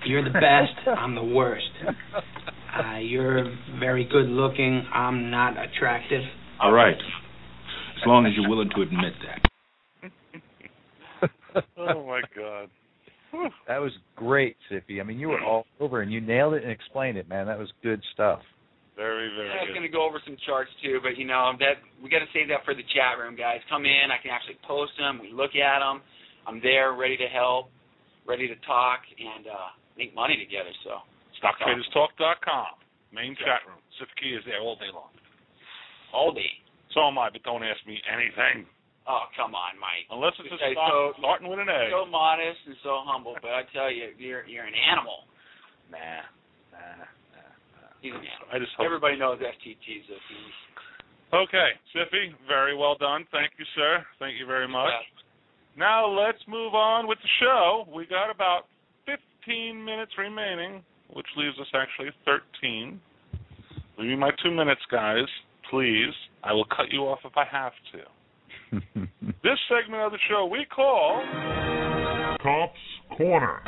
You're the best. I'm the worst. You're very good looking. I'm not attractive. All right. As long as you're willing to admit that. Oh, my God. That was great, Sippy. I mean, you were all over, and you nailed it and explained it, man. That was good stuff. Very, very good. I was going to go over some charts, too, but, we got to save that for the chat room, guys. Come in. I can actually post them. We look at them. I'm there, ready to help, ready to talk, and make money together, so. StockTradersTalk.com, main chat room. Sifkey is there all day long. All day? So am I, but don't ask me anything. Oh, come on, Mike. Unless it's a stock starting with an A. So modest and so humble, but I tell you, you're an animal. Nah. He's an animal. Everybody knows STT's a beast. Okay, Siffy, very well done. Thank you, sir. Thank you very much. Now let's move on with the show. We got about 15 minutes remaining, which leaves us actually 13. Leave me my 2 minutes, guys. please, I will cut you off if I have to. This segment of the show we call Cops Corner.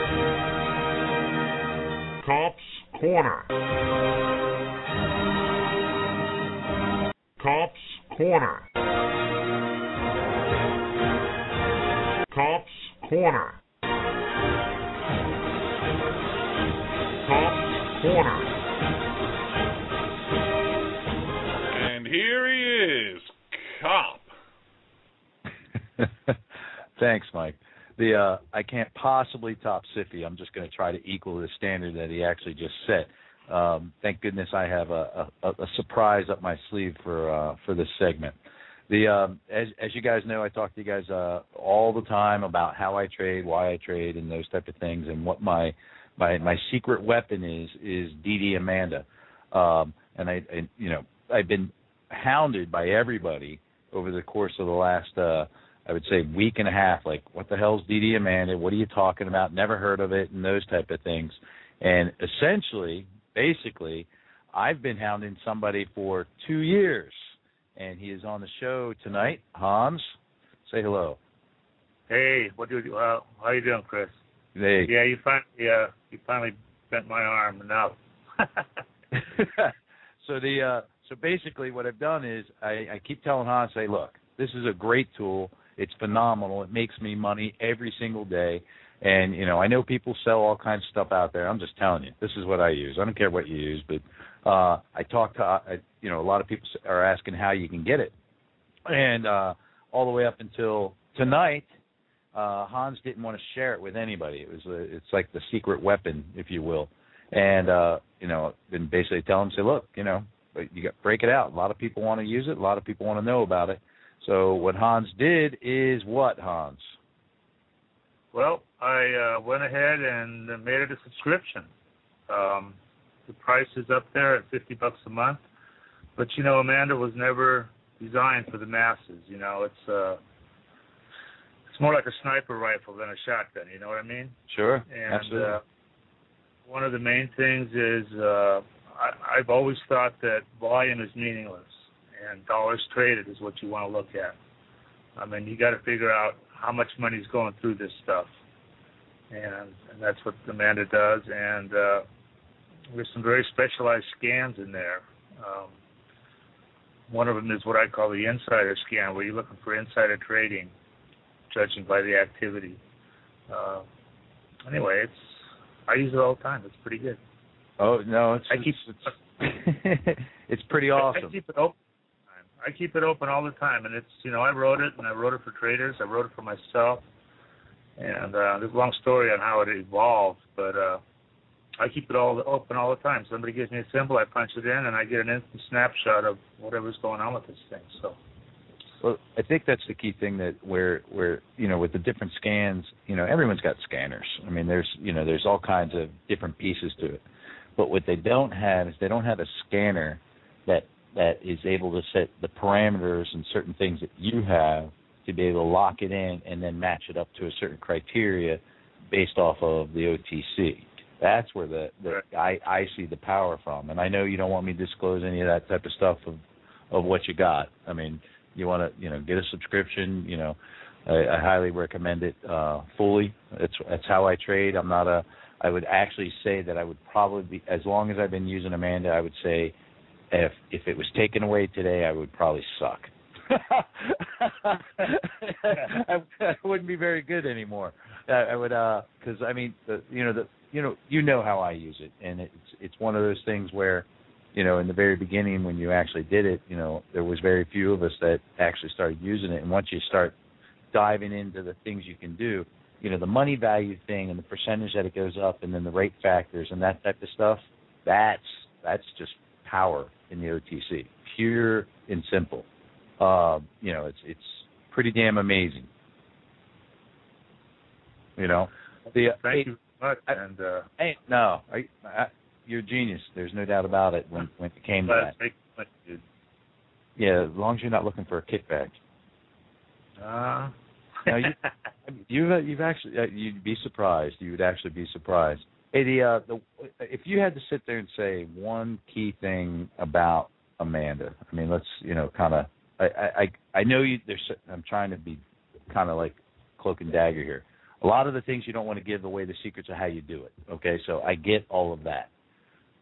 Cops Corner. Cops Corner. Cops Corner. Cops Corner. And here he is, Cop. Thanks, Mike. I can't possibly top Siffy. I'm just going to try to equal the standard that he actually just set. Thank goodness I have a surprise up my sleeve for this segment. As you guys know, I talk to you guys all the time about how I trade, why I trade, and those type of things, and what my secret weapon is DD Amanda. And I've been hounded by everybody over the course of the last I would say week and a half, like, what the hell's DD Amanda? What are you talking about? Never heard of it, and those type of things. And essentially, basically, I've been hounding somebody for 2 years, and he is on the show tonight. Hans, say hello. Hey, how you doing, Chris? Hey. Yeah, you finally bent my arm enough. So basically, what I've done is I keep telling Hans, say, look, this is a great tool. It's phenomenal. It makes me money every single day. And, I know people sell all kinds of stuff out there. I'm just telling you, this is what I use. I don't care what you use, but I talk to, a lot of people are asking how you can get it. And all the way up until tonight, Hans didn't want to share it with anybody. It's like the secret weapon, if you will. And, been basically telling him, say, look, you got break it out. A lot of people want to use it. A lot of people want to know about it. So what Hans did is what, Hans? Well, I went ahead and made it a subscription. The price is up there at $50 a month. But, Amanda was never designed for the masses. It's more like a sniper rifle than a shotgun. You know what I mean? Sure, and, absolutely. One of the main things is I've always thought that volume is meaningless, and dollars traded is what you want to look at. I mean, you got to figure out how much money is going through this stuff, and that's what Amanda does. And there's some very specialized scans in there. One of them is what I call the insider scan, where you're looking for insider trading, judging by the activity. Anyway, I use it all the time. It's pretty good. Oh no, it's pretty awesome. I keep it open all the time, and it's I wrote it, and I wrote it for traders. I wrote it for myself, and there's a long story on how it evolved, but I keep it all open all the time. Somebody gives me a symbol, I punch it in, and I get an instant snapshot of whatever's going on with this thing. So. Well, I think that's the key thing, that where with the different scans, everyone's got scanners. I mean, there's all kinds of different pieces to it. But what they don't have is they don't have a scanner that is able to set the parameters and certain things that you have to be able to lock it in and then match it up to a certain criteria based off of the OTC. That's where I see the power from. And I know you don't want me to disclose any of that type of stuff of what you got. I mean, you want to get a subscription, I highly recommend it fully. That's how I trade. I would actually say that I would probably be, as long as I've been using Amanda, I would say if it was taken away today, I would probably suck. I wouldn't be very good anymore. I would, because I mean, you know how I use it, and it's one of those things where, in the very beginning when you actually did it, there was very few of us that actually started using it, and once you start diving into the things you can do, the money value thing and the percentage that it goes up, and then the rate factors and that type of stuff, that's just power in the OTC, pure and simple. It's pretty damn amazing. Thank you very much. You're a genius. There's no doubt about it when it came to that. Yeah, as long as you're not looking for a kickback. No, you've actually you'd be surprised. You would actually be surprised. Hey, if you had to sit there and say one key thing about Amanda. I mean, let's kind of. I know you. I'm trying to be kind of like cloak and dagger here. A lot of the things you don't want to give away the secrets of how you do it. Okay, so I get all of that,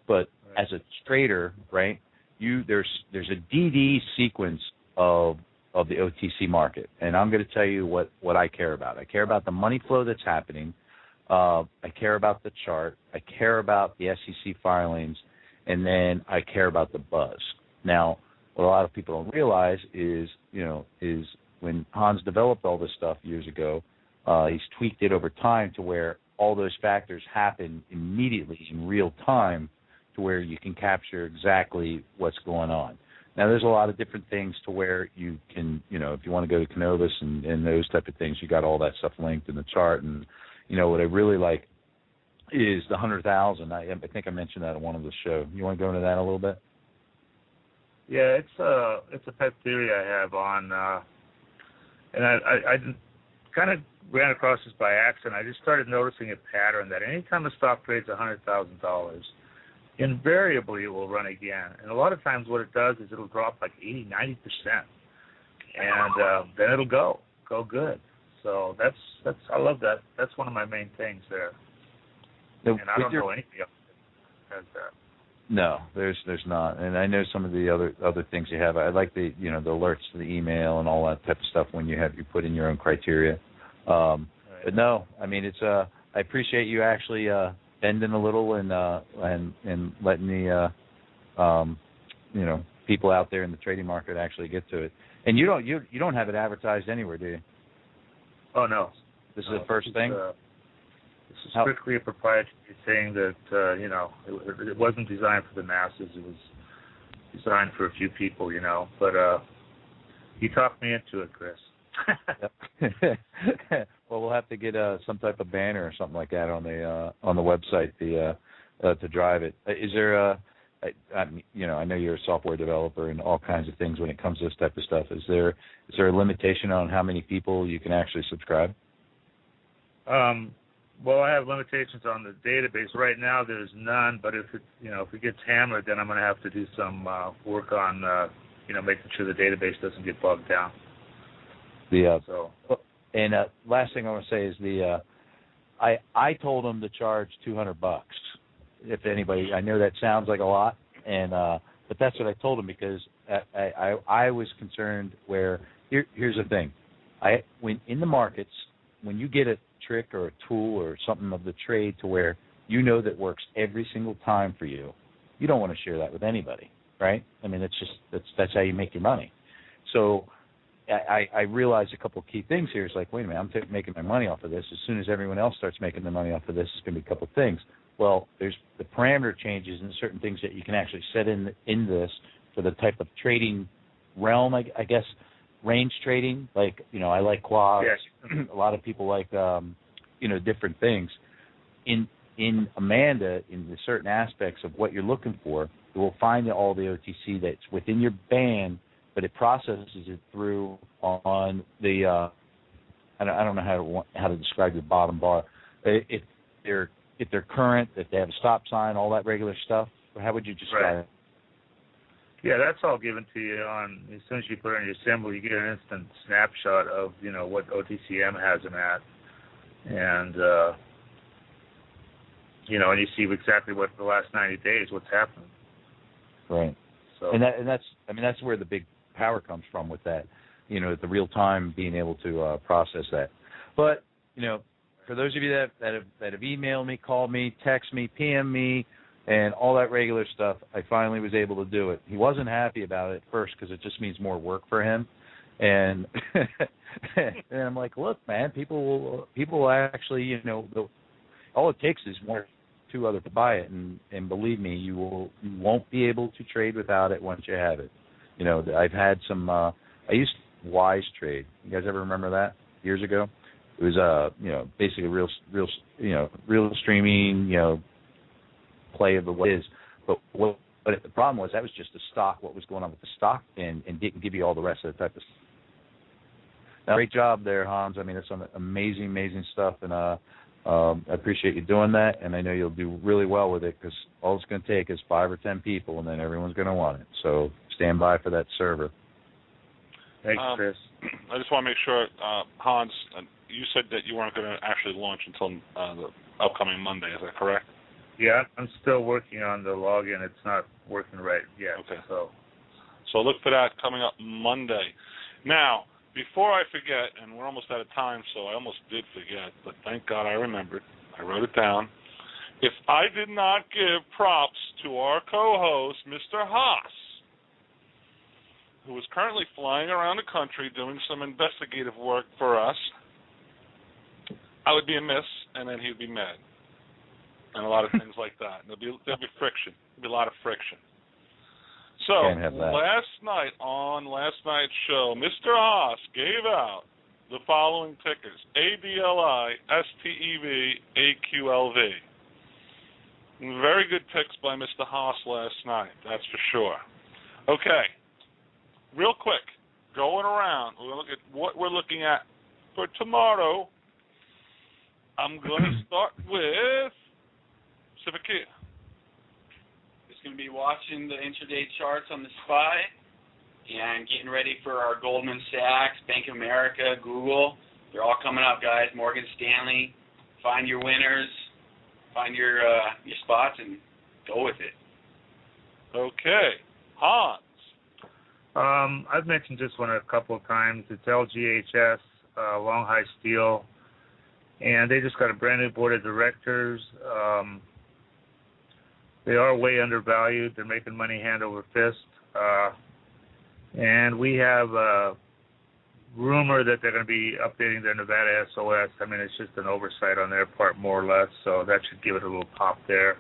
but as a trader, right? There's a DD sequence of the OTC market, and I'm going to tell you what I care about. I care about the money flow that's happening. I care about the chart. I care about the SEC filings, and then I care about the buzz. Now, what a lot of people don't realize is when Hans developed all this stuff years ago, he's tweaked it over time to where all those factors happen immediately in real time to where you can capture exactly what's going on. Now, there's a lot of different things to where you can, if you want to go to Canovus and those type of things, you got all that stuff linked in the chart. And, what I really like is the 100,000. I think I mentioned that on one of the shows. You want to go into that a little bit? Yeah, it's a pet theory I have on, and I kind of ran across this by accident. I just started noticing a pattern that anytime a stock trades $100,000, invariably it will run again. And a lot of times what it does is it'll drop like 80, 90%, and then it'll go good. So that's I love that. That's one of my main things there. And I don't know anything else that has that. No, there's not, and I know some of the other things you have. I like the the alerts to the email and all that type of stuff when you put in your own criteria. But no, I mean it's I appreciate you actually bending a little and letting the people out there in the trading market actually get to it. And you don't have it advertised anywhere, do you? Oh no, this is the first thing. This is strictly a proprietary thing that, it wasn't designed for the masses. It was designed for a few people, But you talked me into it, Chris. Well, we'll have to get some type of banner or something like that on the website to drive it. Is there I know you're a software developer and all kinds of things when it comes to this type of stuff. Is there a limitation on how many people you can actually subscribe? Well, I have limitations on the database. Right now, there's none. But if it gets hammered, then I'm going to have to do some work on making sure the database doesn't get bogged down. And last thing I want to say is I told them to charge $200. If anybody, I know that sounds like a lot, but that's what I told them because I was concerned. Where here's the thing, when in the markets, when you get a trick or a tool or something of the trade to where that works every single time for you, you don't want to share that with anybody, right? I mean, that's how you make your money. So I realized a couple of key things here. It's like, wait a minute, I'm making my money off of this. As soon as everyone else starts making their money off of this, it's going to be a couple of things. Well, there's the parameter changes and certain things that you can actually set in this for the type of trading realm, I guess. Range trading, like I like quads. Yes. A lot of people like different things. In Amanda, in the certain aspects of what you're looking for, it will find all the OTC that's within your band, but it processes it through on the I don't know how to describe the bottom bar. If they're current, if they have a stop sign, all that regular stuff. How would you describe it? Yeah, that's all given to you as soon as you put in your symbol, you get an instant snapshot of, what OTCM has them at. And, and you see exactly what the last 90 days, what's happening. Right. So, that's where the big power comes from with that, the real time being able to process that. But, for those of you that have emailed me, called me, text me, PM me, and all that regular stuff, I finally was able to do it. He wasn't happy about it at first because it just means more work for him. And and I'm like, look, man, people will actually, all it takes is one or two others to buy it, and believe me, you won't be able to trade without it once you have it. I've had some. I used Wise Trade. You guys ever remember that years ago? It was basically real streaming, play of what is, but the problem was that was just the stock, what was going on with the stock, and didn't give you all the rest of the type of stuff. Now, great job there, Hans. I mean, it's some amazing stuff, and I appreciate you doing that, and I know you'll do really well with it because all it's going to take is 5 or 10 people, and then everyone's going to want it. So stand by for that server. Thanks, Chris. I just want to make sure, Hans, you said that you weren't going to actually launch until the upcoming Monday. Is that correct? Yeah, I'm still working on the login. It's not working right yet. Okay. So look for that coming up Monday. Now, before I forget, and we're almost out of time, so I almost did forget, but thank God I remembered. I wrote it down. If I did not give props to our co-host, Mr. Haas, who is currently flying around the country doing some investigative work for us, I would be amiss, and then he'd be mad. And a lot of things like that. There'll be friction. There'll be a lot of friction. So, last night, on last night's show, Mr. Haas gave out the following tickers: ADLI, STEV, AQLV. Very good picks by Mr. Haas last night, that's for sure. Okay, real quick, going around, we're going to look at what we're looking at for tomorrow. I'm going to start with Pacific Key. Just going to be watching the intraday charts on the SPY and getting ready for our Goldman Sachs, Bank of America, Google. They're all coming up, guys. Morgan Stanley. Find your winners. Find your spots and go with it. Okay. Hans. I've mentioned this one a couple of times. It's LGHS, Long High Steel, and they just got a brand new board of directors. They are way undervalued. They're making money hand over fist. And we have a rumor that they're going to be updating their Nevada SOS. I mean, it's just an oversight on their part, more or less, so that should give it a little pop there.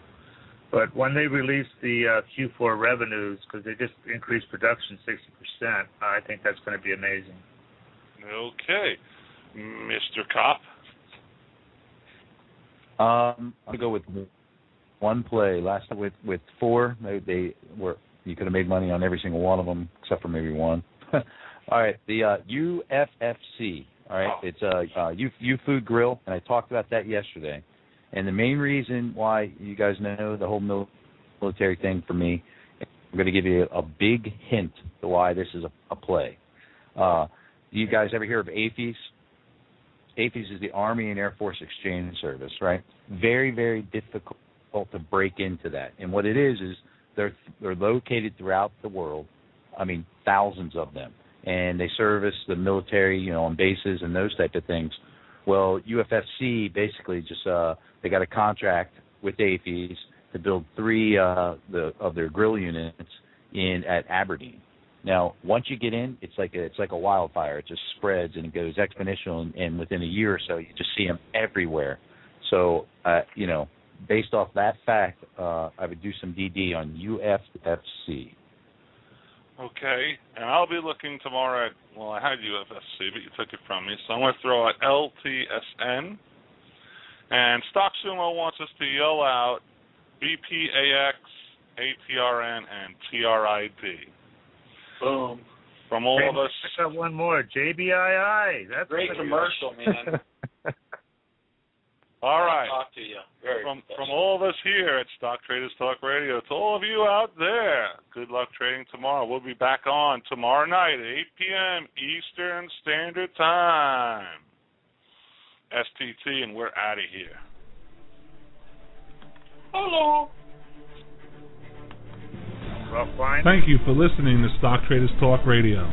But when they release the Q4 revenues, because they just increased production 60%, I think that's going to be amazing. Okay. Mr. Kopp? I'm going to go with one play. Last time with four, they were, you could have made money on every single one of them except for maybe one. All right, the UFFC. All right, it's U-Food Grill, and I talked about that yesterday. And the main reason why, you guys know the whole military thing for me, I'm going to give you a big hint to why this is a play. Do you guys ever hear of AAFES? AAFES is the Army and Air Force Exchange Service, right? Very, very difficult to break into that. And what it is they're located throughout the world. I mean, thousands of them. And they service the military, on bases and those type of things. Well, UFFC basically just they got a contract with AAFES to build 3 of their grill units at Aberdeen. Now, once you get in, it's like a wildfire. It just spreads and it goes exponential, and within a year or so, you just see them everywhere. So, based off that fact, I would do some DD on UFFC. Okay, and I'll be looking tomorrow at, I had UFFC, but you took it from me, so I'm going to throw out LTSN. And Stock Sumo wants us to yell out BPAX, ATRN, and TRID. Boom. From all of us. I got one more, JBII. That's great commercial, man. All right. Talk to you. From all of us here at Stock Traders Talk Radio to all of you out there, good luck trading tomorrow. We'll be back on tomorrow night at 8 p.m. Eastern Standard Time. STT, and we're out of here. Hello. Thank you for listening to Stock Traders Talk Radio.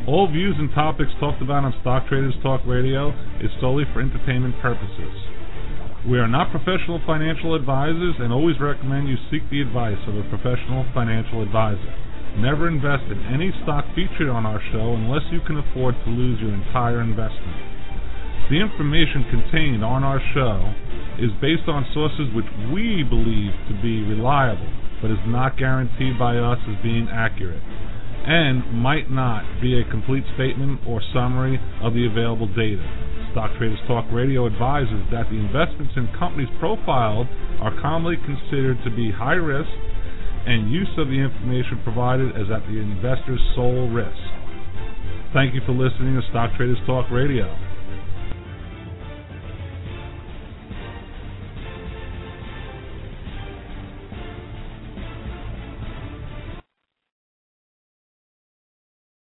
All views and topics talked about on Stock Traders Talk Radio is solely for entertainment purposes. We are not professional financial advisors and always recommend you seek the advice of a professional financial advisor. Never invest in any stock featured on our show unless you can afford to lose your entire investment. The information contained on our show is based on sources which we believe to be reliable, but is not guaranteed by us as being accurate, and might not be a complete statement or summary of the available data. Stock Traders Talk Radio advises that the investments in companies profiled are commonly considered to be high risk, and use of the information provided is at the investor's sole risk. Thank you for listening to Stock Traders Talk Radio.